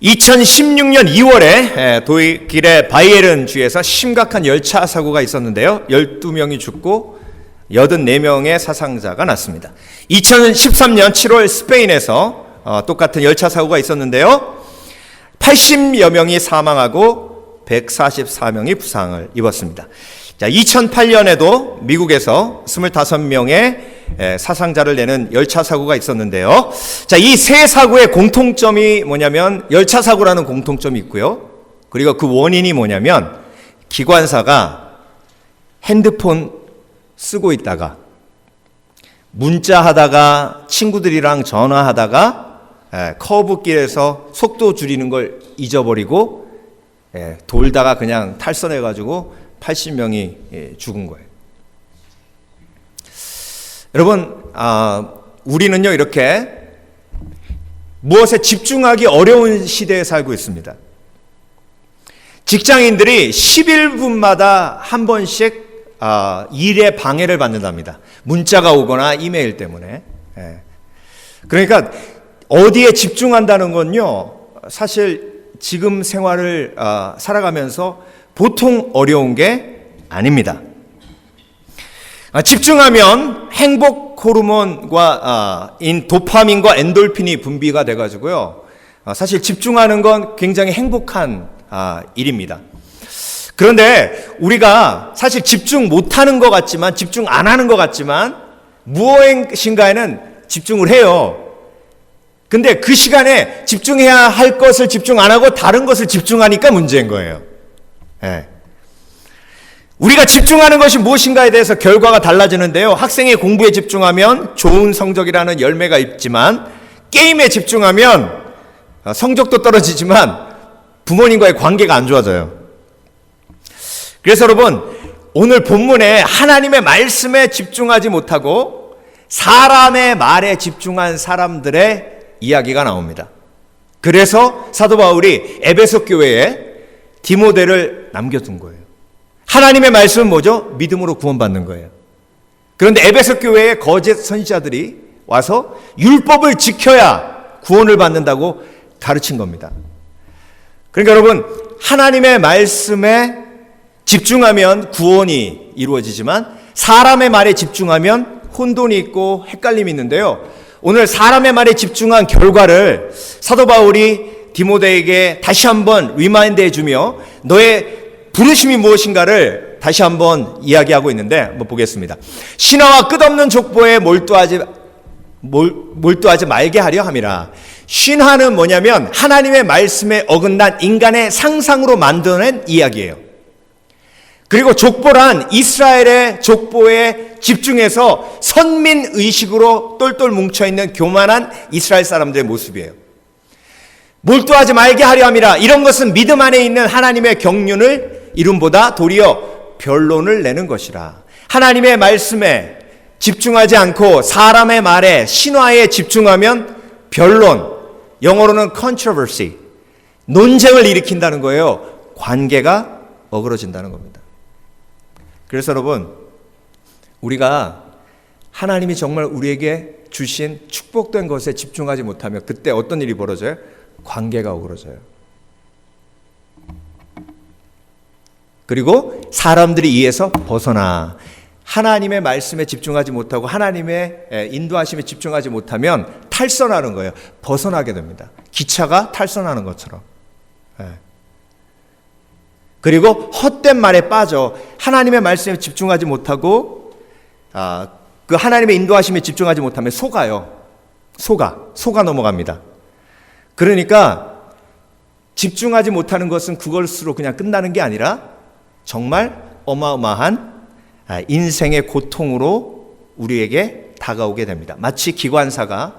2016년 2월에 독일의 바이에른 주에서 심각한 열차 사고가 있었는데요. 12명이 죽고 84명의 사상자가 났습니다. 2013년 7월 스페인에서 똑같은 열차 사고가 있었는데요. 80여 명이 사망하고 144명이 부상을 입었습니다. 자, 2008년에도 미국에서 25명의 사상자를 내는 열차 사고가 있었는데요. 자, 이 세 사고의 공통점이 뭐냐면 열차 사고라는 공통점이 있고요. 그리고 그 원인이 뭐냐면 기관사가 핸드폰 쓰고 있다가 문자하다가 친구들이랑 전화하다가 커브길에서 속도 줄이는 걸 잊어버리고 돌다가 그냥 탈선해가지고 80명이 죽은 거예요. 여러분, 우리는요 이렇게 무엇에 집중하기 어려운 시대에 살고 있습니다. 직장인들이 11분마다 한 번씩 일에 방해를 받는답니다. 문자가 오거나 이메일 때문에. 그러니까 어디에 집중한다는 건요 사실 지금 생활을 살아가면서 보통 어려운 게 아닙니다. 집중하면 행복 호르몬과 도파민과 엔돌핀이 분비가 돼가지고요. 사실 집중하는 건 굉장히 행복한 일입니다. 그런데 우리가 사실 집중 못하는 것 같지만 집중 안 하는 것 같지만 무엇인가에는 집중을 해요. 근데 그 시간에 집중해야 할 것을 집중 안 하고 다른 것을 집중하니까 문제인 거예요. 우리가 집중하는 것이 무엇인가에 대해서 결과가 달라지는데요. 학생이 공부에 집중하면 좋은 성적이라는 열매가 있지만 게임에 집중하면 성적도 떨어지지만 부모님과의 관계가 안 좋아져요. 그래서 여러분, 오늘 본문에 하나님의 말씀에 집중하지 못하고 사람의 말에 집중한 사람들의 이야기가 나옵니다. 그래서 사도 바울이 에베소 교회에 디모데를 남겨둔 거예요. 하나님의 말씀은 뭐죠? 믿음으로 구원받는 거예요. 그런데 에베소 교회에 거짓 선지자들이 와서 율법을 지켜야 구원을 받는다고 가르친 겁니다. 그러니까 여러분, 하나님의 말씀에 집중하면 구원이 이루어지지만 사람의 말에 집중하면 혼돈이 있고 헷갈림이 있는데요. 오늘 사람의 말에 집중한 결과를 사도 바울이 디모데에게 다시 한번 리마인드 해주며 너의 부르심이 무엇인가를 다시 한번 이야기하고 있는데 한번 보겠습니다. 신화와 끝없는 족보에 몰두하지 말게 하려 함이라. 신화는 뭐냐면 하나님의 말씀에 어긋난 인간의 상상으로 만들어낸 이야기예요. 그리고 족보란 이스라엘의 족보에 집중해서 선민의식으로 똘똘 뭉쳐있는 교만한 이스라엘 사람들의 모습이에요. 몰두하지 말게 하려 함이라. 이런 것은 믿음 안에 있는 하나님의 경륜을 이름보다 도리어 변론을 내는 것이라. 하나님의 말씀에 집중하지 않고 사람의 말에 신화에 집중하면 변론, 영어로는 controversy, 논쟁을 일으킨다는 거예요. 관계가 어그러진다는 겁니다. 그래서 여러분, 우리가 하나님이 정말 우리에게 주신 축복된 것에 집중하지 못하면 그때 어떤 일이 벌어져요? 관계가 어그러져요. 그리고 사람들이 이에서 벗어나 하나님의 말씀에 집중하지 못하고 하나님의 인도하심에 집중하지 못하면 탈선하는 거예요. 벗어나게 됩니다. 기차가 탈선하는 것처럼. 그리고 헛된 말에 빠져 하나님의 말씀에 집중하지 못하고 그 하나님의 인도하심에 집중하지 못하면 속아요. 속아 넘어갑니다. 그러니까 집중하지 못하는 것은 그것으로 그냥 끝나는 게 아니라 정말 어마어마한 인생의 고통으로 우리에게 다가오게 됩니다. 마치 기관사가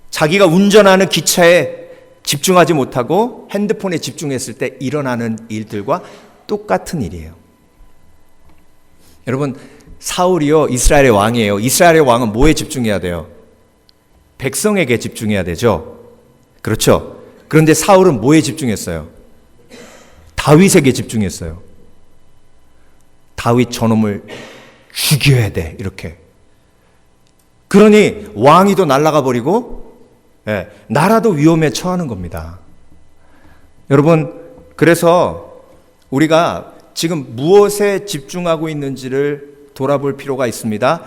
자기가 운전하는 기차에 집중하지 못하고 핸드폰에 집중했을 때 일어나는 일들과 똑같은 일이에요. 여러분, 사울이요 이스라엘의 왕이에요. 이스라엘의 왕은 뭐에 집중해야 돼요? 백성에게 집중해야 되죠. 그렇죠? 그런데 사울은 뭐에 집중했어요? 다윗에게 집중했어요. 다윗 저놈을 죽여야 돼 이렇게. 그러니 왕위도 날아가 버리고 나라도 위험에 처하는 겁니다. 여러분, 그래서 우리가 지금 무엇에 집중하고 있는지를 돌아볼 필요가 있습니다.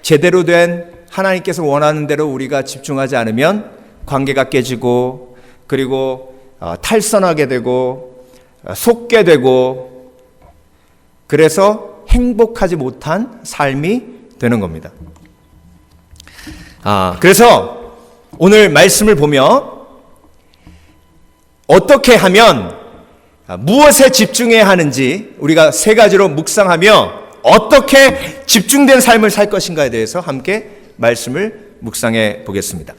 제대로 된 하나님께서 원하는 대로 우리가 집중하지 않으면 관계가 깨지고, 그리고 탈선하게 되고, 속게 되고, 그래서 행복하지 못한 삶이 되는 겁니다. 그래서 오늘 말씀을 보면 어떻게 하면 무엇에 집중해야 하는지 우리가 세 가지로 묵상하며 어떻게 집중된 삶을 살 것인가에 대해서 함께 말씀을 묵상해 보겠습니다.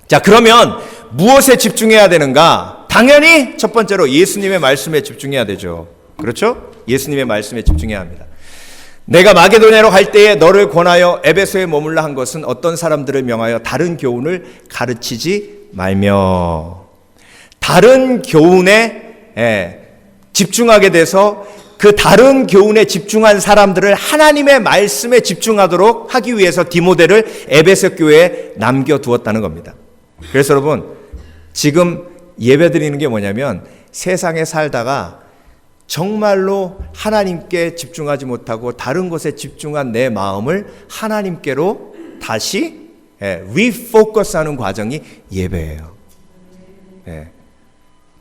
자, 그러면 무엇에 집중해야 되는가? 당연히 첫 번째로 예수님의 말씀에 집중해야 되죠. 그렇죠? 예수님의 말씀에 집중해야 합니다. 내가 마게도냐로 갈 때에 너를 권하여 에베소에 머물라 한 것은 어떤 사람들을 명하여 다른 교훈을 가르치지 말며, 다른 교훈에 집중하게 돼서 그 다른 교훈에 집중한 사람들을 하나님의 말씀에 집중하도록 하기 위해서 디모데를 에베소 교회에 남겨두었다는 겁니다. 그래서 여러분, 지금 예배드리는 게 뭐냐면 세상에 살다가 정말로 하나님께 집중하지 못하고 다른 것에 집중한 내 마음을 하나님께로 다시 리포커스하는 과정이 예배예요.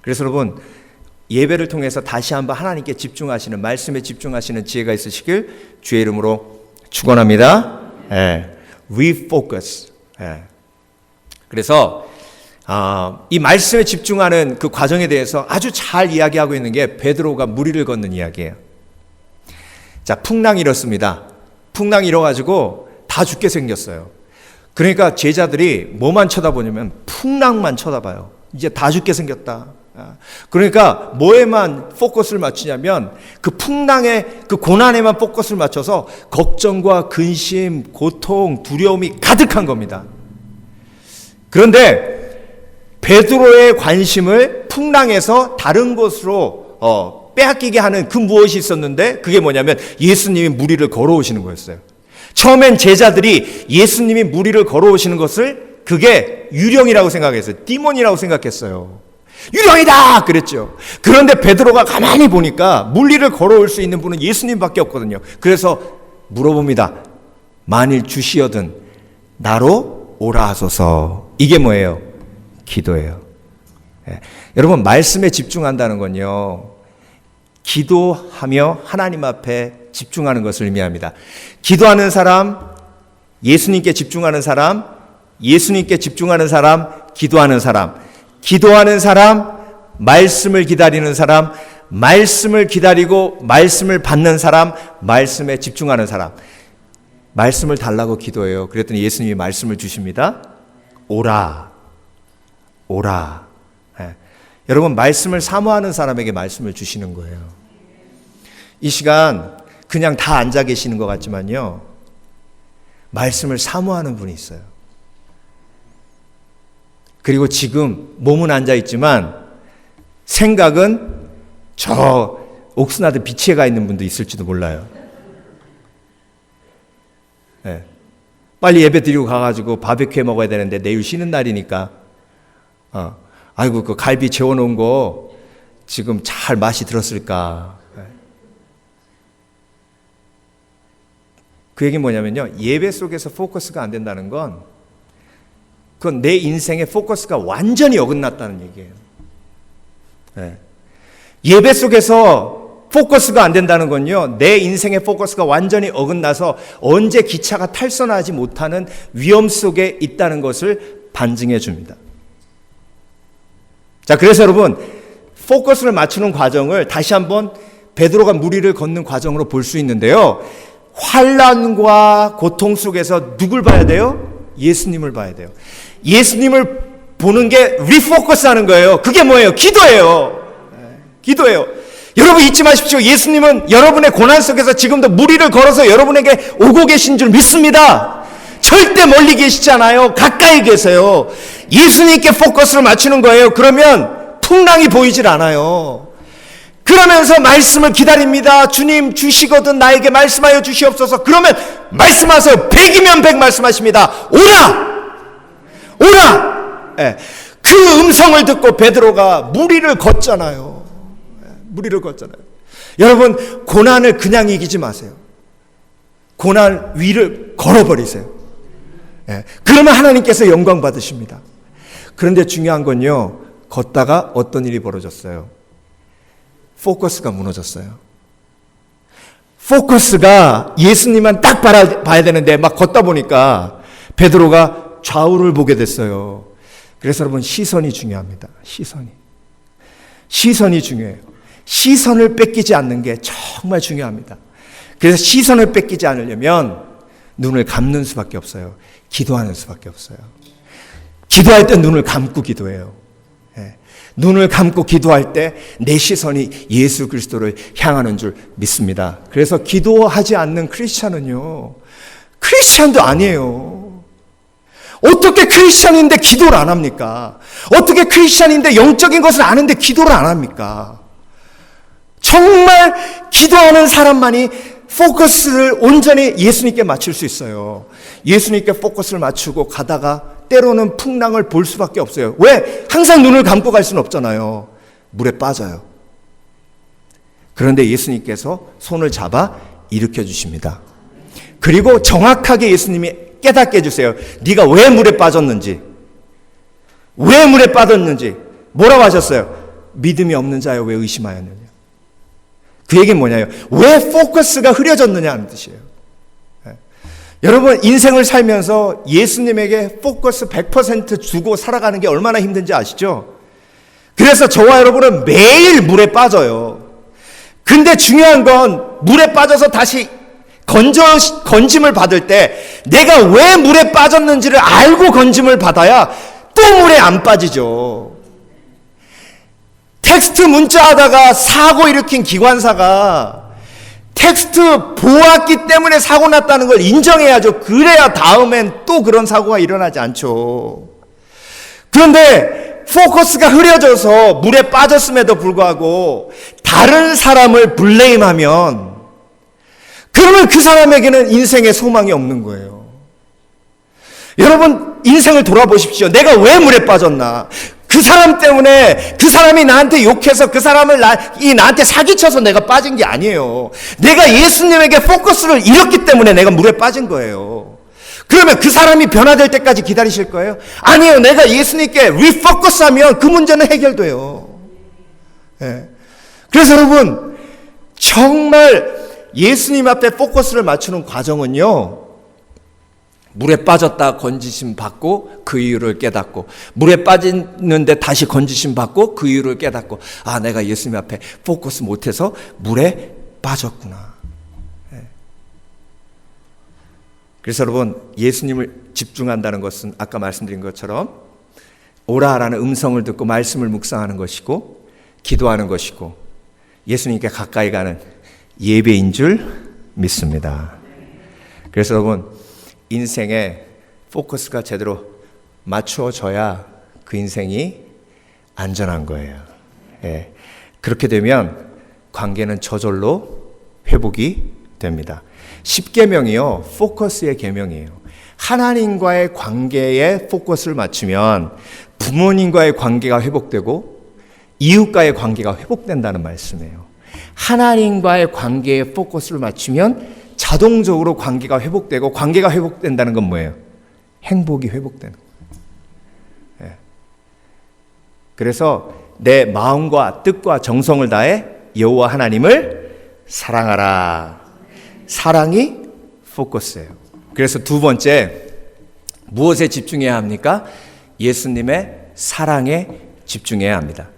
그래서 여러분, 예배를 통해서 다시 한번 하나님께 집중하시는, 말씀에 집중하시는 지혜가 있으시길 주의 이름으로 축원합니다. 리포커스. 그래서 이 말씀에 집중하는 그 과정에 대해서 아주 잘 이야기하고 있는 게 베드로가 무리를 걷는 이야기예요. 자, 풍랑이 일었습니다. 풍랑이 일어가지고 다 죽게 생겼어요. 그러니까 제자들이 뭐만 쳐다보냐면 풍랑만 쳐다봐요. 이제 다 죽게 생겼다. 그러니까 뭐에만 포커스를 맞추냐면 그 풍랑의 그 고난에만 포커스를 맞춰서 걱정과 근심, 고통, 두려움이 가득한 겁니다. 그런데 베드로의 관심을 풍랑에서 다른 곳으로 빼앗기게 하는 그 무엇이 있었는데, 그게 뭐냐면 예수님이 무리를 걸어오시는 거였어요. 처음엔 제자들이 예수님이 무리를 걸어오시는 것을 그게 유령이라고 생각했어요. 디몬이라고 생각했어요. 유령이다! 그랬죠. 그런데 베드로가 가만히 보니까 무리를 걸어올 수 있는 분은 예수님밖에 없거든요. 그래서 물어봅니다. 만일 주시어든 나로 오라 하소서. 이게 뭐예요? 기도예요. 여러분, 말씀에 집중한다는 건요, 기도하며 하나님 앞에 집중하는 것을 의미합니다. 기도하는 사람, 예수님께 집중하는 사람, 예수님께 집중하는 사람, 기도하는 사람, 기도하는 사람, 말씀을 기다리는 사람, 말씀을 기다리고 말씀을 받는 사람, 말씀에 집중하는 사람. 말씀을 달라고 기도해요. 그랬더니 예수님이 말씀을 주십니다. 오라. 오라. 여러분, 말씀을 사모하는 사람에게 말씀을 주시는 거예요. 이 시간 그냥 다 앉아 계시는 것 같지만요, 말씀을 사모하는 분이 있어요. 그리고 지금 몸은 앉아 있지만 생각은 저 옥스나드 비치에 가 있는 분도 있을지도 몰라요. 빨리 예배 드리고 가가지고 바베큐 해 먹어야 되는데 내일 쉬는 날이니까 아이고, 그 갈비 재워놓은 거 지금 잘 맛이 들었을까. 그 얘기는 뭐냐면요, 예배 속에서 포커스가 안 된다는 건 그건 내 인생의 포커스가 완전히 어긋났다는 얘기예요. 예배 속에서 포커스가 안 된다는 건요, 내 인생의 포커스가 완전히 어긋나서 언제 기차가 탈선하지 못하는 위험 속에 있다는 것을 반증해 줍니다. 자, 그래서 여러분, 포커스를 맞추는 과정을 다시 한번 베드로가 무리를 걷는 과정으로 볼 수 있는데요, 환난과 고통 속에서 누굴 봐야 돼요? 예수님을 봐야 돼요. 예수님을 보는 게 리포커스 하는 거예요. 그게 뭐예요? 기도예요. 기도예요. 여러분, 잊지 마십시오. 예수님은 여러분의 고난 속에서 지금도 무리를 걸어서 여러분에게 오고 계신 줄 믿습니다. 절대 멀리 계시지 않아요. 가까이 계세요. 예수님께 포커스를 맞추는 거예요. 그러면 풍랑이 보이질 않아요. 그러면서 말씀을 기다립니다. 주님, 주시거든 나에게 말씀하여 주시옵소서. 그러면 말씀하세요. 100이면 100 말씀하십니다. 오라! 오라! 예. 그 음성을 듣고 베드로가 물 위를 걷잖아요. 물 위를 걷잖아요. 여러분, 고난을 그냥 이기지 마세요. 고난 위를 걸어버리세요. 예. 그러면 하나님께서 영광 받으십니다. 그런데 중요한 건요, 걷다가 어떤 일이 벌어졌어요? 포커스가 무너졌어요. 포커스가 예수님만 딱 봐야 되는데 막 걷다 보니까 베드로가 좌우를 보게 됐어요. 그래서 여러분, 시선이 중요합니다. 시선이 중요해요. 시선을 뺏기지 않는 게 정말 중요합니다. 그래서 시선을 뺏기지 않으려면 눈을 감는 수밖에 없어요. 기도하는 수밖에 없어요. 기도할 때 눈을 감고 기도해요. 눈을 감고 기도할 때 내 시선이 예수 그리스도를 향하는 줄 믿습니다. 그래서 기도하지 않는 크리스찬은요, 크리스찬도 아니에요. 어떻게 크리스찬인데 기도를 안 합니까? 어떻게 크리스찬인데 영적인 것을 아는데 기도를 안 합니까? 정말 기도하는 사람만이 포커스를 온전히 예수님께 맞출 수 있어요. 예수님께 포커스를 맞추고 가다가 때로는 풍랑을 볼 수밖에 없어요. 왜? 항상 눈을 감고 갈 수는 없잖아요. 물에 빠져요. 그런데 예수님께서 손을 잡아 일으켜 주십니다. 그리고 정확하게 예수님이 깨닫게 해주세요. 네가 왜 물에 빠졌는지, 왜 물에 빠졌는지 뭐라고 하셨어요? 믿음이 없는 자여 왜 의심하였느냐. 그 얘기는 뭐냐요? 왜 포커스가 흐려졌느냐 하는 뜻이에요. 여러분, 인생을 살면서 예수님에게 포커스 100% 주고 살아가는 게 얼마나 힘든지 아시죠? 그래서 저와 여러분은 매일 물에 빠져요. 근데 중요한 건 물에 빠져서 다시 건짐을 받을 때 내가 왜 물에 빠졌는지를 알고 건짐을 받아야 또 물에 안 빠지죠. 텍스트 문자 하다가 사고 일으킨 기관사가 텍스트 보았기 때문에 사고 났다는 걸 인정해야죠. 그래야 다음엔 또 그런 사고가 일어나지 않죠. 그런데 포커스가 흐려져서 물에 빠졌음에도 불구하고 다른 사람을 블레임하면 그러면 그 사람에게는 인생에 소망이 없는 거예요. 여러분, 인생을 돌아보십시오. 내가 왜 물에 빠졌나? 그 사람 때문에, 그 사람이 나한테 욕해서 그 사람을 나한테 사기쳐서 내가 빠진 게 아니에요. 내가 예수님에게 포커스를 잃었기 때문에 내가 물에 빠진 거예요. 그러면 그 사람이 변화될 때까지 기다리실 거예요? 아니에요. 내가 예수님께 리포커스하면 그 문제는 해결돼요. 네. 그래서 여러분, 정말 예수님 앞에 포커스를 맞추는 과정은요, 물에 빠졌다 건지심 받고 그 이유를 깨닫고, 물에 빠졌는데 다시 건지심 받고 그 이유를 깨닫고, 아, 내가 예수님 앞에 포커스 못해서 물에 빠졌구나. 그래서 여러분, 예수님을 집중한다는 것은 아까 말씀드린 것처럼 오라라는 음성을 듣고 말씀을 묵상하는 것이고, 기도하는 것이고, 예수님께 가까이 가는 예배인 줄 믿습니다. 그래서 여러분, 인생에 포커스가 제대로 맞추어져야 그 인생이 안전한 거예요. 예. 그렇게 되면 관계는 저절로 회복이 됩니다. 10계명이요, 포커스의 계명이에요. 하나님과의 관계에 포커스를 맞추면 부모님과의 관계가 회복되고 이웃과의 관계가 회복된다는 말씀이에요. 하나님과의 관계에 포커스를 맞추면 자동적으로 관계가 회복되고, 관계가 회복된다는 건 뭐예요? 행복이 회복되는 거예요. 예. 그래서 내 마음과 뜻과 정성을 다해 여호와 하나님을 사랑하라. 사랑이 포커스예요. 그래서 두 번째, 무엇에 집중해야 합니까? 예수님의 사랑에 집중해야 합니다.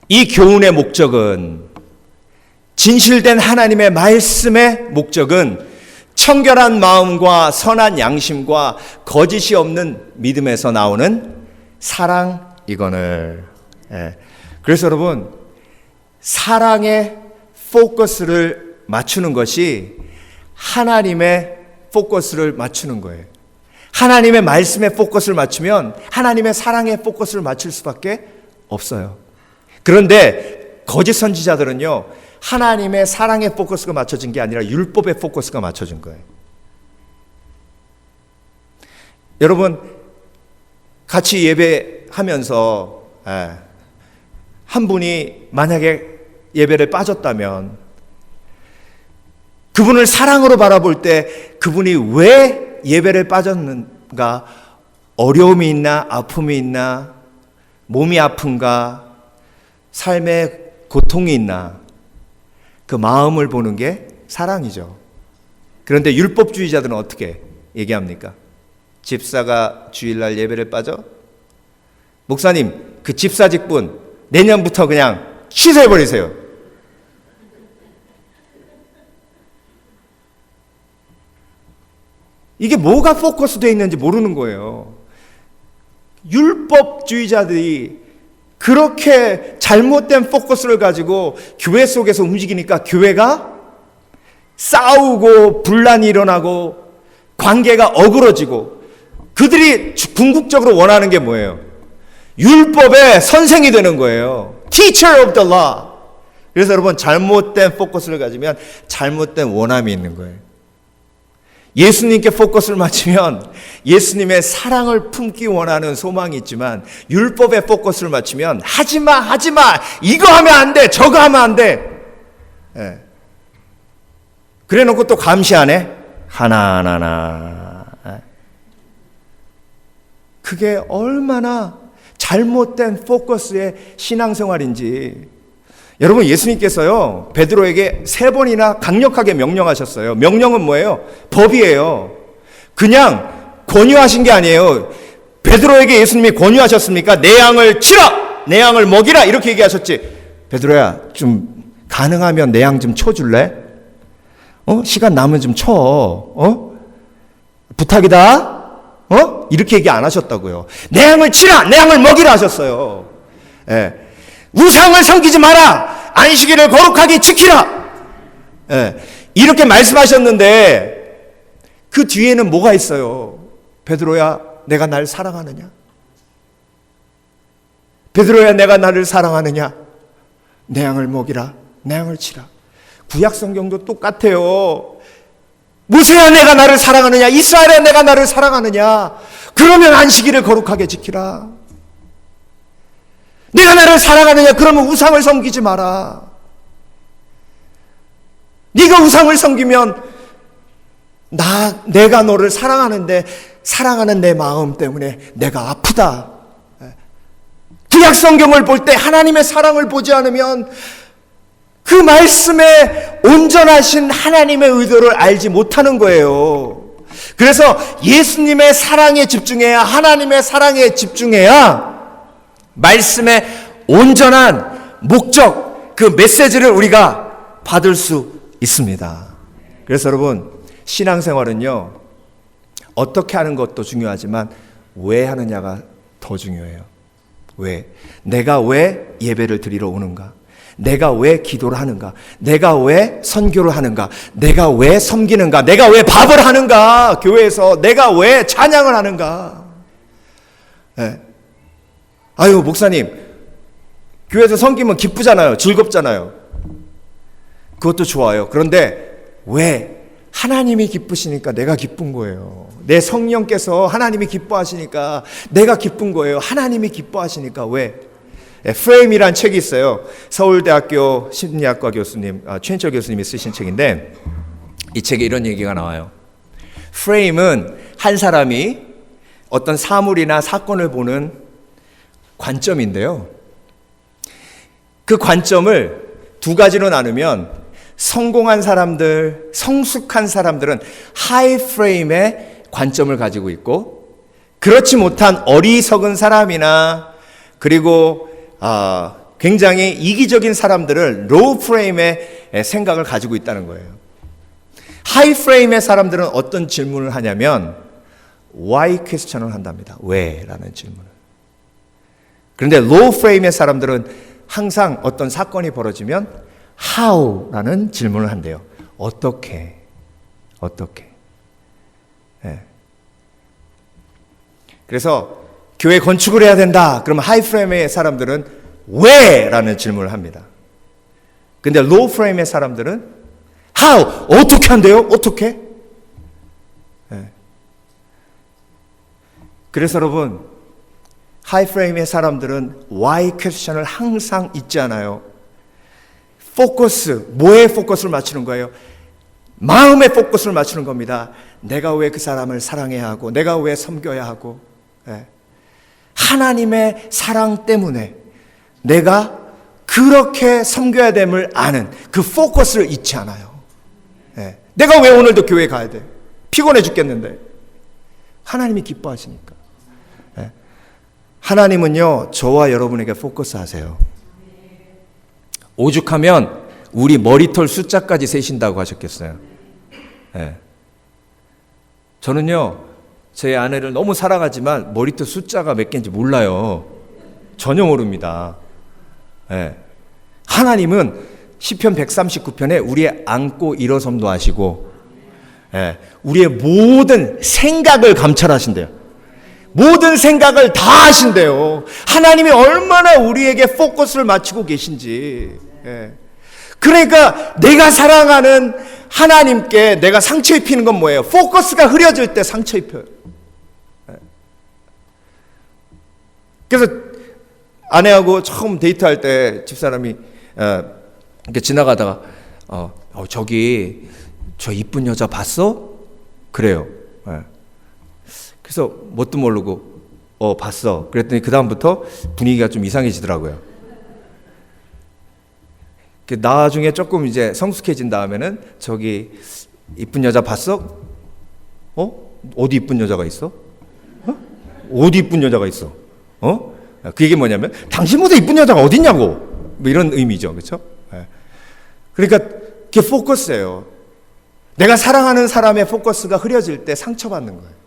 이 교훈의 목적은, 진실된 하나님의 말씀의 목적은 청결한 마음과 선한 양심과 거짓이 없는 믿음에서 나오는 사랑이거늘. 그래서 여러분, 사랑에 포커스를 맞추는 것이 하나님의 포커스를 맞추는 거예요. 하나님의 말씀에 포커스를 맞추면 하나님의 사랑에 포커스를 맞출 수밖에 없어요. 그런데 거짓 선지자들은요, 하나님의 사랑의 포커스가 맞춰진 게 아니라 율법의 포커스가 맞춰진 거예요. 여러분, 같이 예배 하면서 한 분이 만약에 예배를 빠졌다면 그분을 사랑으로 바라볼 때 그분이 왜 예배를 빠졌는가, 어려움이 있나, 아픔이 있나, 몸이 아픈가, 삶에 고통이 있나, 그 마음을 보는 게 사랑이죠. 그런데 율법주의자들은 어떻게 얘기합니까? 집사가 주일날 예배를 빠져? 목사님, 그 집사 직분 내년부터 그냥 취소해버리세요. 이게 뭐가 포커스되어 있는지 모르는 거예요. 율법주의자들이 그렇게 잘못된 포커스를 가지고 교회 속에서 움직이니까 교회가 싸우고 분란이 일어나고 관계가 어그러지고, 그들이 궁극적으로 원하는 게 뭐예요? 율법의 선생이 되는 거예요. Teacher of the law. 그래서 여러분, 잘못된 포커스를 가지면 잘못된 원함이 있는 거예요. 예수님께 포커스를 맞추면 예수님의 사랑을 품기 원하는 소망이 있지만, 율법에 포커스를 맞추면 하지마, 이거 하면 안 돼, 저거 하면 안 돼. 그래 놓고 또 감시 안 해? 하나하나. 그게 얼마나 잘못된 포커스의 신앙생활인지. 여러분, 예수님께서요, 베드로에게 3번이나 강력하게 명령하셨어요. 명령은 뭐예요? 법이에요. 그냥 권유하신 게 아니에요. 베드로에게 예수님이 권유하셨습니까? 내 양을 치라! 내 양을 먹이라! 이렇게 얘기하셨지. 베드로야, 좀 가능하면 내 양 좀 쳐줄래? 시간 남으면 좀 쳐. 부탁이다. 이렇게 얘기 안 하셨다고요. 내 양을 치라! 내 양을 먹이라 하셨어요. 우상을 섬기지 마라! 안식일을 거룩하게 지키라! 이렇게 말씀하셨는데 그 뒤에는 뭐가 있어요? 베드로야, 내가 날 사랑하느냐? 베드로야, 내가 나를 사랑하느냐? 내 양을 먹이라, 내 양을 치라. 구약 성경도 똑같아요. 모세야, 내가 나를 사랑하느냐? 이스라엘아, 내가 나를 사랑하느냐? 그러면 안식일을 거룩하게 지키라. 내가 나를 사랑하느냐? 그러면 우상을 섬기지 마라. 네가 우상을 섬기면 내가 너를 사랑하는데 사랑하는 내 마음 때문에 내가 아프다. 구약 성경을 볼 때 하나님의 사랑을 보지 않으면 그 말씀에 온전하신 하나님의 의도를 알지 못하는 거예요. 그래서 예수님의 사랑에 집중해야, 하나님의 사랑에 집중해야 말씀의 온전한 목적, 그 메시지를 우리가 받을 수 있습니다. 그래서 여러분, 신앙생활은요, 어떻게 하는 것도 중요하지만 왜 하느냐가 더 중요해요. 왜? 내가 왜 예배를 드리러 오는가? 내가 왜 기도를 하는가? 내가 왜 선교를 하는가? 내가 왜 섬기는가? 내가 왜 밥을 하는가? 교회에서 내가 왜 찬양을 하는가? 아유, 목사님, 교회에서 섬기면 기쁘잖아요. 즐겁잖아요. 그것도 좋아요. 그런데 왜? 하나님이 기쁘시니까 내가 기쁜 거예요. 내 성령께서 하나님이 기뻐하시니까 내가 기쁜 거예요. 하나님이 기뻐하시니까. 왜? 프레임이란 책이 있어요. 서울대학교 심리학과 교수님, 최인철 교수님이 쓰신 책인데, 이 책에 이런 얘기가 나와요. 프레임은 한 사람이 어떤 사물이나 사건을 보는 관점인데요, 그 관점을 두 가지로 나누면, 성공한 사람들, 성숙한 사람들은 하이 프레임의 관점을 가지고 있고, 그렇지 못한 어리석은 사람이나 그리고 굉장히 이기적인 사람들은 로우 프레임의 생각을 가지고 있다는 거예요. 하이 프레임의 사람들은 어떤 질문을 하냐면 why 퀘스천을 한답니다. 왜? 라는 질문을. 그런데 로우 프레임의 사람들은 항상 어떤 사건이 벌어지면 how? 라는 질문을 한대요. 어떻게? 그래서 교회 건축을 해야 된다. 그러면 하이 프레임의 사람들은 왜? 라는 질문을 합니다. 근데 로우 프레임의 사람들은 how? 어떻게 한대요? 어떻게? 그래서 여러분, 하이프레임의 사람들은 why 퀘스천을 항상 잊지 않아요. 포커스, 뭐에 포커스를 맞추는 거예요? 마음의 포커스를 맞추는 겁니다. 내가 왜 그 사람을 사랑해야 하고, 내가 왜 섬겨야 하고, 하나님의 사랑 때문에 내가 그렇게 섬겨야 됨을 아는 그 포커스를 잊지 않아요. 내가 왜 오늘도 교회 가야 돼? 피곤해 죽겠는데. 하나님이 기뻐하시니까. 하나님은요, 저와 여러분에게 포커스 하세요. 오죽하면 우리 머리털 숫자까지 세신다고 하셨겠어요. 저는요, 제 아내를 너무 사랑하지만 머리털 숫자가 몇 개인지 몰라요. 전혀 모릅니다. 하나님은 시편 139편에 우리의 앉고 일어섬도 하시고, 우리의 모든 생각을 감찰하신대요. 모든 생각을 다 하신대요. 하나님이 얼마나 우리에게 포커스를 맞추고 계신지. 그러니까 내가 사랑하는 하나님께 내가 상처 입히는 건 뭐예요? 포커스가 흐려질 때 상처 입혀요. 그래서 아내하고 처음 데이트할 때 집사람이 이렇게 지나가다가 저기 저 이쁜 여자 봤어? 그래요. 그래서 뭣도 모르고 봤어. 그랬더니 그 다음부터 분위기가 좀 이상해지더라고요. 나중에 조금 이제 성숙해진 다음에는 저기 이쁜 여자 봤어? 어디 이쁜 여자가 있어? 어디 이쁜 여자가 있어? 그 얘기 뭐냐면 당신보다 이쁜 여자가 어딨냐고, 뭐 이런 의미죠. 그렇죠? 그러니까 그게 포커스예요. 내가 사랑하는 사람의 포커스가 흐려질 때 상처받는 거예요.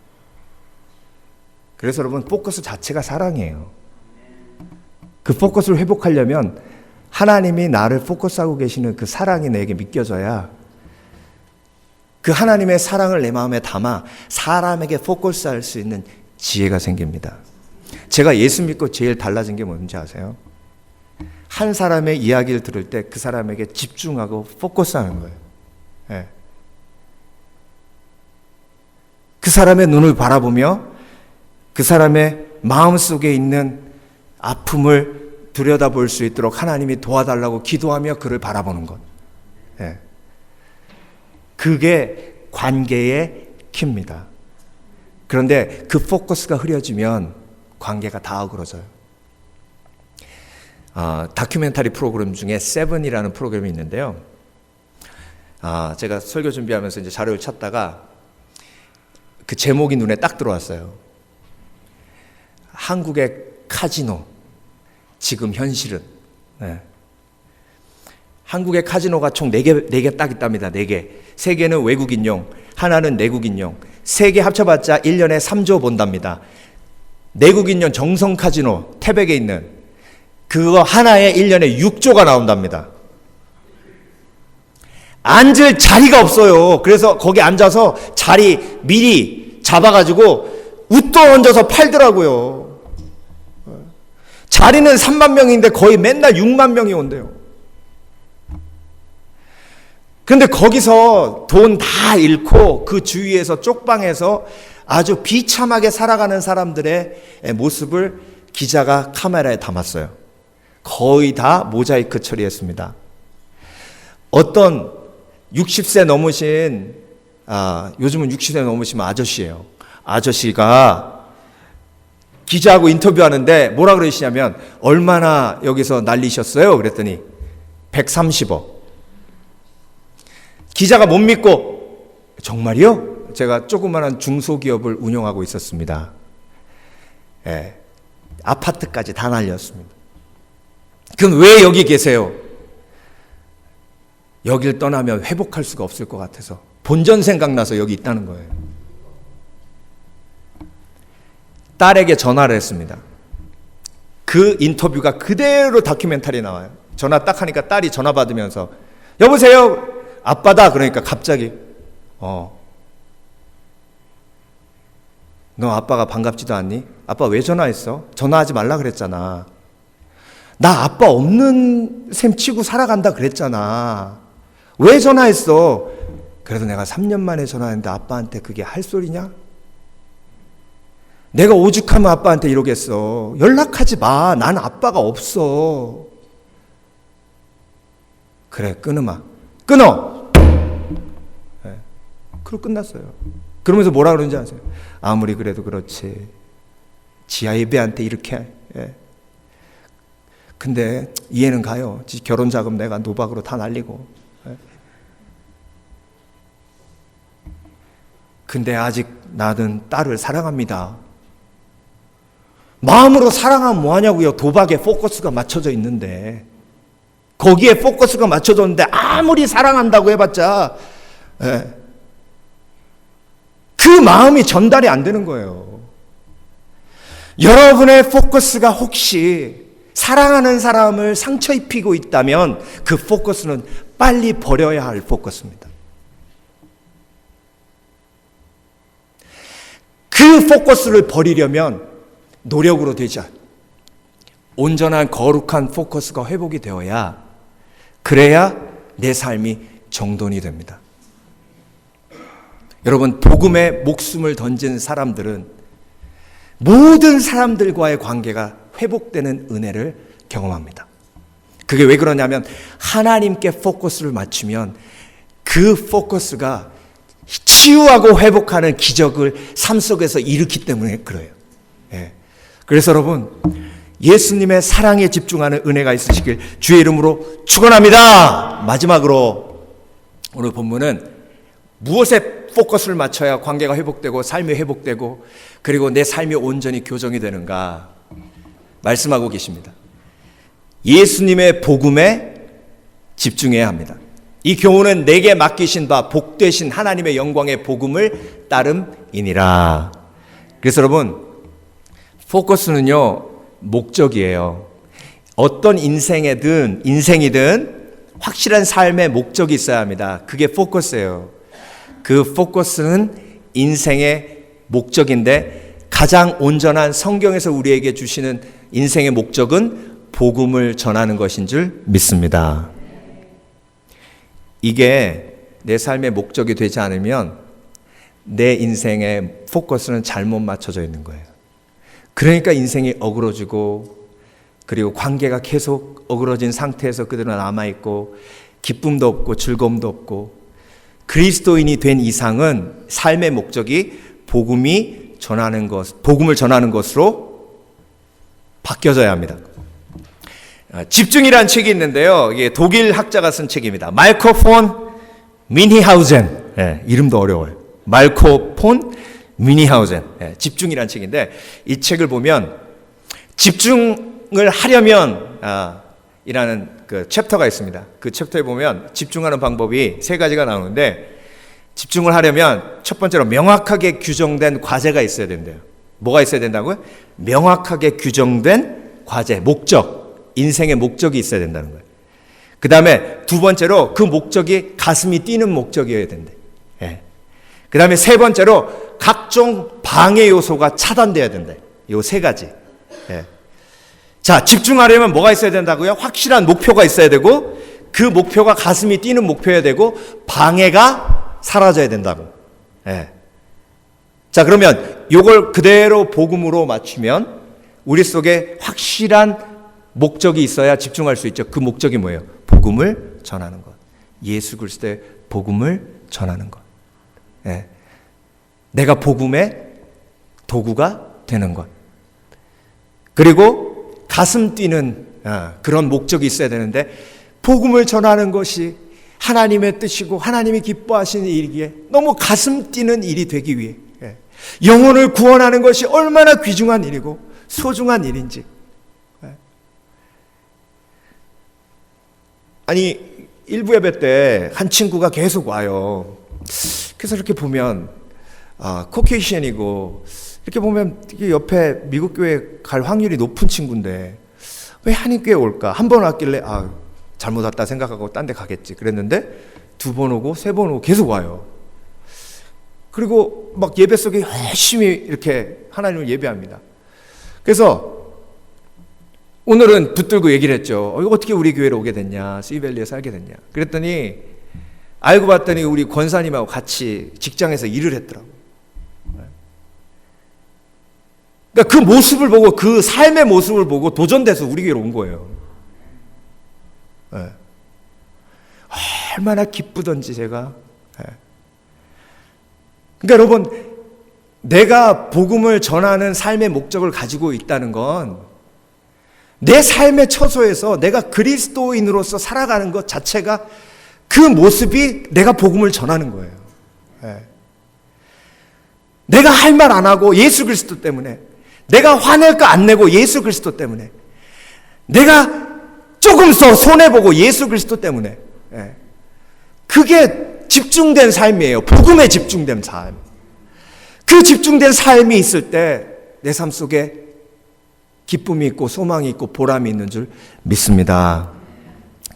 그래서 여러분, 포커스 자체가 사랑이에요. 그 포커스를 회복하려면 하나님이 나를 포커스하고 계시는 그 사랑이 내게 믿겨져야 그 하나님의 사랑을 내 마음에 담아 사람에게 포커스할 수 있는 지혜가 생깁니다. 제가 예수 믿고 제일 달라진 게 뭔지 아세요? 한 사람의 이야기를 들을 때 그 사람에게 집중하고 포커스하는 거예요. 그 사람의 눈을 바라보며 그 사람의 마음속에 있는 아픔을 들여다볼 수 있도록 하나님이 도와달라고 기도하며 그를 바라보는 것. 그게 관계의 키입니다. 그런데 그 포커스가 흐려지면 관계가 다 어그러져요. 다큐멘터리 프로그램 중에 세븐이라는 프로그램이 있는데요. 제가 설교 준비하면서 이제 자료를 찾다가 그 제목이 눈에 딱 들어왔어요. 한국의 카지노, 지금 현실은. 한국의 카지노가 총 4개 딱 있답니다. 4개. 3개는 외국인용, 하나는 내국인용. 3개 합쳐봤자 1년에 3조 번답니다. 내국인용 정성 카지노, 태백에 있는 그거 하나에 1년에 6조가 나온답니다. 앉을 자리가 없어요. 그래서 거기 앉아서 자리 미리 잡아가지고 웃도 얹어서 팔더라고요. 자리는 3만 명인데 거의 맨날 6만 명이 온대요. 그런데 거기서 돈 다 잃고 그 주위에서 쪽방에서 아주 비참하게 살아가는 사람들의 모습을 기자가 카메라에 담았어요. 거의 다 모자이크 처리했습니다. 어떤 60세 넘으신, 요즘은 60세 넘으시면 아저씨예요. 아저씨가 기자하고 인터뷰하는데 뭐라 그러시냐면, 얼마나 여기서 날리셨어요? 그랬더니 130억. 기자가 못 믿고, 정말이요? 제가 조그마한 중소기업을 운영하고 있었습니다. 아파트까지 다 날렸습니다. 그럼 왜 여기 계세요? 여길 떠나면 회복할 수가 없을 것 같아서 본전 생각나서 여기 있다는 거예요. 딸에게 전화를 했습니다. 그 인터뷰가 그대로 다큐멘터리에 나와요. 전화 딱 하니까 딸이 전화 받으면서 여보세요? 아빠다. 그러니까 갑자기 너 아빠가 반갑지도 않니? 아빠 왜 전화했어? 전화하지 말라 그랬잖아. 나 아빠 없는 셈 치고 살아간다 그랬잖아. 왜 전화했어? 그래도 내가 3년 만에 전화했는데 아빠한테 그게 할 소리냐? 내가 오죽하면 아빠한테 이러겠어. 연락하지 마. 난 아빠가 없어. 그래, 끊으마. 끊어. 네. 그리고 끝났어요. 그러면서 뭐라 그러는지 아세요? 아무리 그래도 그렇지. 지아 예배한테 이렇게. 예. 근데 이해는 가요. 결혼 자금 내가 노박으로 다 날리고. 예. 근데 아직 나는 딸을 사랑합니다. 마음으로 사랑하면 뭐하냐고요. 도박에 포커스가 맞춰져 있는데, 거기에 포커스가 맞춰졌는데 아무리 사랑한다고 해봤자 그 마음이 전달이 안 되는 거예요. 여러분의 포커스가 혹시 사랑하는 사람을 상처 입히고 있다면 그 포커스는 빨리 버려야 할 포커스입니다. 그 포커스를 버리려면 노력으로 되지 않아요. 온전한 거룩한 포커스가 회복이 되어야, 그래야 내 삶이 정돈이 됩니다. 여러분, 복음에 목숨을 던진 사람들은 모든 사람들과의 관계가 회복되는 은혜를 경험합니다. 그게 왜 그러냐면 하나님께 포커스를 맞추면 그 포커스가 치유하고 회복하는 기적을 삶 속에서 일으키기 때문에 그래요. 예. 그래서 여러분, 예수님의 사랑에 집중하는 은혜가 있으시길 주의 이름으로 축원합니다. 마지막으로 오늘 본문은 무엇에 포커스를 맞춰야 관계가 회복되고 삶이 회복되고 그리고 내 삶이 온전히 교정이 되는가 말씀하고 계십니다. 예수님의 복음에 집중해야 합니다. 이 교훈은 내게 맡기신 바 복되신 하나님의 영광의 복음을 따름이니라. 그래서 여러분, 포커스는요 목적이에요. 어떤 인생이든 확실한 삶의 목적이 있어야 합니다. 그게 포커스예요. 그 포커스는 인생의 목적인데 가장 온전한 성경에서 우리에게 주시는 인생의 목적은 복음을 전하는 것인 줄 믿습니다. 이게 내 삶의 목적이 되지 않으면 내 인생의 포커스는 잘못 맞춰져 있는 거예요. 그러니까 인생이 어그러지고 그리고 관계가 계속 어그러진 상태에서 그대로 남아있고 기쁨도 없고 즐거움도 없고, 그리스도인이 된 이상은 삶의 목적이 복음을 전하는 것으로 바뀌어져야 합니다. 집중이라는 책이 있는데요. 이게 독일 학자가 쓴 책입니다. 말코 폰 미니하우젠. 이름도 어려워요. 말코 폰 미니하우젠. 집중이라는 책인데, 이 책을 보면 집중을 하려면 이라는 그 챕터가 있습니다. 그 챕터에 보면 집중하는 방법이 세 가지가 나오는데, 집중을 하려면 첫 번째로 명확하게 규정된 과제가 있어야 된대요. 뭐가 있어야 된다고요? 명확하게 규정된 과제, 목적, 인생의 목적이 있어야 된다는 거예요. 그 다음에 두 번째로 그 목적이 가슴이 뛰는 목적이어야 된대. 그 다음에 세 번째로 각종 방해 요소가 차단돼야 된대. 요 세 가지. 자, 집중하려면 뭐가 있어야 된다고요? 확실한 목표가 있어야 되고, 그 목표가 가슴이 뛰는 목표여야 되고, 방해가 사라져야 된다고. 자, 그러면 요걸 그대로 복음으로 맞추면 우리 속에 확실한 목적이 있어야 집중할 수 있죠. 그 목적이 뭐예요? 복음을 전하는 것. 예수 그리스도의 복음을 전하는 것. 내가 복음의 도구가 되는 것. 그리고 가슴 뛰는 그런 목적이 있어야 되는데, 복음을 전하는 것이 하나님의 뜻이고 하나님이 기뻐하시는 일이기에 너무 가슴 뛰는 일이 되기 위해 영혼을 구원하는 것이 얼마나 귀중한 일이고 소중한 일인지. 아니, 일부 예배 때 한 친구가 계속 와요. 그래서 이렇게 보면 코케이션이고, 이렇게 보면 옆에 미국 교회 갈 확률이 높은 친구인데 왜 한인교회 올까? 한 번 왔길래 잘못 왔다 생각하고 딴 데 가겠지 그랬는데, 두 번 오고 세 번 오고 계속 와요. 그리고 막 예배 속에 열심히 이렇게 하나님을 예배합니다. 그래서 오늘은 붙들고 얘기를 했죠. 어떻게 우리 교회로 오게 됐냐, 시밸리에 살게 됐냐. 그랬더니 알고 봤더니 우리 권사님하고 같이 직장에서 일을 했더라고요. 그러니까 그 모습을 보고, 그 삶의 모습을 보고 도전돼서 우리 교회로 온 거예요. 네. 얼마나 기쁘던지 제가. 네. 그러니까 여러분, 내가 복음을 전하는 삶의 목적을 가지고 있다는 건 내 삶의 처소에서 내가 그리스도인으로서 살아가는 것 자체가, 그 모습이 내가 복음을 전하는 거예요. 네. 내가 할 말 안 하고 예수 그리스도 때문에, 내가 화낼 거 안 내고 예수 그리스도 때문에, 내가 조금 더 손해보고 예수 그리스도 때문에, 네. 그게 집중된 삶이에요. 복음에 집중된 삶. 그 집중된 삶이 있을 때 내 삶 속에 기쁨이 있고 소망이 있고 보람이 있는 줄 믿습니다.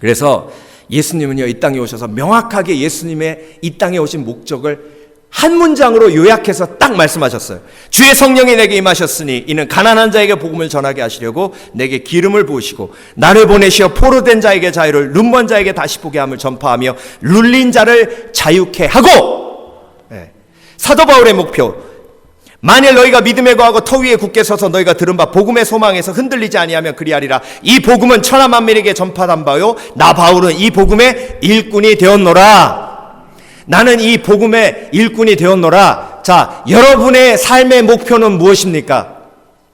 그래서 예수님은요, 이 땅에 오셔서 명확하게 예수님의 이 땅에 오신 목적을 한 문장으로 요약해서 딱 말씀하셨어요. 주의 성령이 내게 임하셨으니 이는 가난한 자에게 복음을 전하게 하시려고 내게 기름을 부으시고 나를 보내시어 포로된 자에게 자유를, 눈먼 자에게 다시 보게 함을 전파하며 눌린 자를 자유케 하고. 네. 사도 바울의 목표, 만일 너희가 믿음에 거하고 터 위에 굳게 서서 너희가 들은 바 복음의 소망에서 흔들리지 아니하면 그리하리라. 이 복음은 천하 만민에게 전파한 바요 나 바울은 이 복음의 일꾼이 되었노라. 나는 이 복음의 일꾼이 되었노라. 자, 여러분의 삶의 목표는 무엇입니까?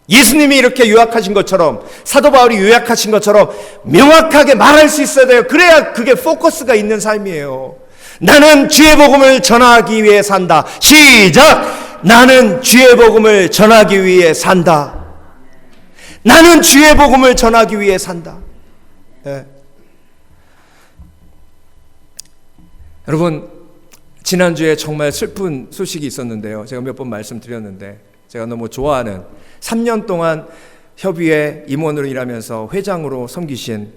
예수님이 이렇게 요약하신 것처럼, 사도 바울이 요약하신 것처럼 명확하게 말할 수 있어야 돼요. 그래야 그게 포커스가 있는 삶이에요. 나는 주의 복음을 전하기 위해 산다. 시작! 나는 주의 복음을 전하기 위해 산다. 나는 주의 복음을 전하기 위해 산다. 네. 여러분, 지난주에 정말 슬픈 소식이 있었는데요. 제가 몇 번 말씀드렸는데, 제가 너무 좋아하는 3년 동안 협의회 임원으로 일하면서 회장으로 섬기신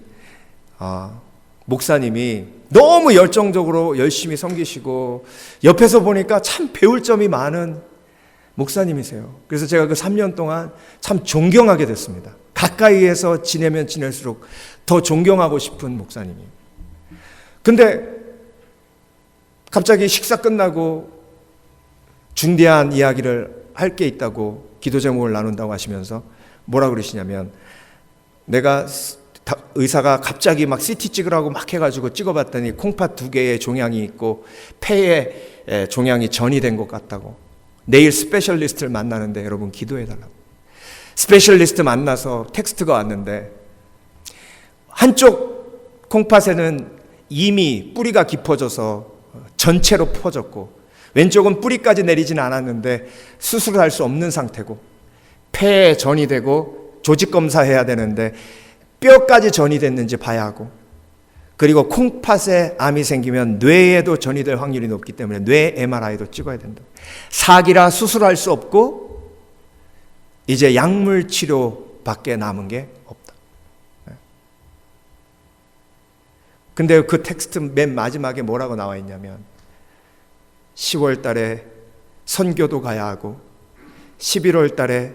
목사님이 너무 열정적으로 열심히 섬기시고 옆에서 보니까 참 배울 점이 많은 목사님이세요. 그래서 제가 그 3년 동안 참 존경하게 됐습니다. 가까이에서 지내면 지낼수록 더 존경하고 싶은 목사님이에요. 근데 갑자기 식사 끝나고 중대한 이야기를 할 게 있다고, 기도 제목을 나눈다고 하시면서 뭐라 그러시냐면, 내가 의사가 갑자기 막 CT 찍으라고 막 해가지고 찍어봤더니 콩팥 2개의 종양이 있고 폐에 종양이 전이 된 것 같다고. 내일 스페셜리스트를 만나는데 여러분 기도해달라고. 스페셜리스트 만나서 텍스트가 왔는데, 한쪽 콩팥에는 이미 뿌리가 깊어져서 전체로 퍼졌고, 왼쪽은 뿌리까지 내리진 않았는데 수술할 수 없는 상태고, 폐에 전이 되고 조직 검사해야 되는데 뼈까지 전이 됐는지 봐야 하고, 그리고 콩팥에 암이 생기면 뇌에도 전이 될 확률이 높기 때문에 뇌 MRI도 찍어야 된다. 사기라 수술할 수 없고 이제 약물 치료밖에 남은 게 없다. 근데 그 텍스트 맨 마지막에 뭐라고 나와 있냐면, 10월 달에 선교도 가야 하고 11월 달에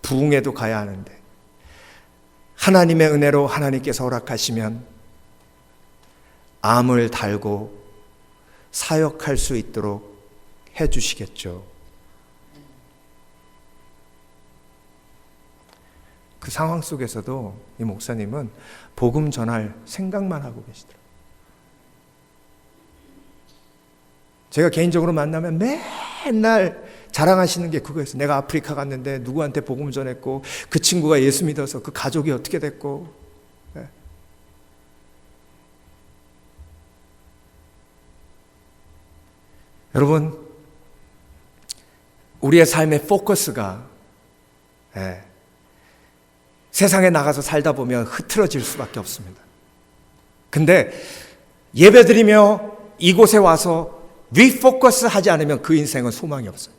부흥회도 가야 하는데 하나님의 은혜로 하나님께서 허락하시면 암을 달고 사역할 수 있도록 해주시겠죠. 그 상황 속에서도 이 목사님은 복음 전할 생각만 하고 계시더라고요. 제가 개인적으로 만나면 맨날 자랑하시는 게 그거였어요. 내가 아프리카 갔는데 누구한테 복음 전했고, 그 친구가 예수 믿어서 그 가족이 어떻게 됐고. 네. 여러분, 우리의 삶의 포커스가 세상에 나가서 살다 보면 흐트러질 수밖에 없습니다. 근데 예배드리며 이곳에 와서 리포커스 하지 않으면 그 인생은 소망이 없어요.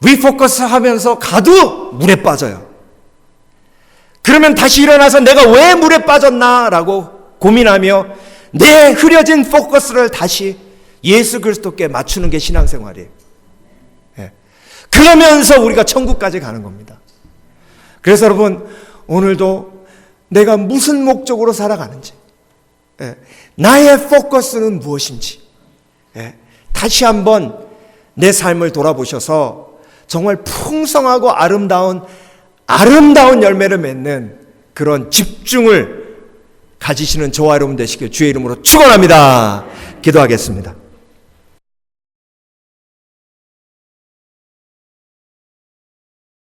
리포커스 하면서 가도 물에 빠져요. 그러면 다시 일어나서 내가 왜 물에 빠졌나라고 고민하며 내 흐려진 포커스를 다시 예수 그리스도께 맞추는 게 신앙생활이에요. 그러면서 우리가 천국까지 가는 겁니다. 그래서 여러분, 오늘도 내가 무슨 목적으로 살아가는지, 나의 포커스는 무엇인지 다시 한번 내 삶을 돌아보셔서 정말 풍성하고 아름다운 열매를 맺는 그런 집중을 가지시는 저와 여러분 되시길 주의 이름으로 축원합니다. 기도하겠습니다.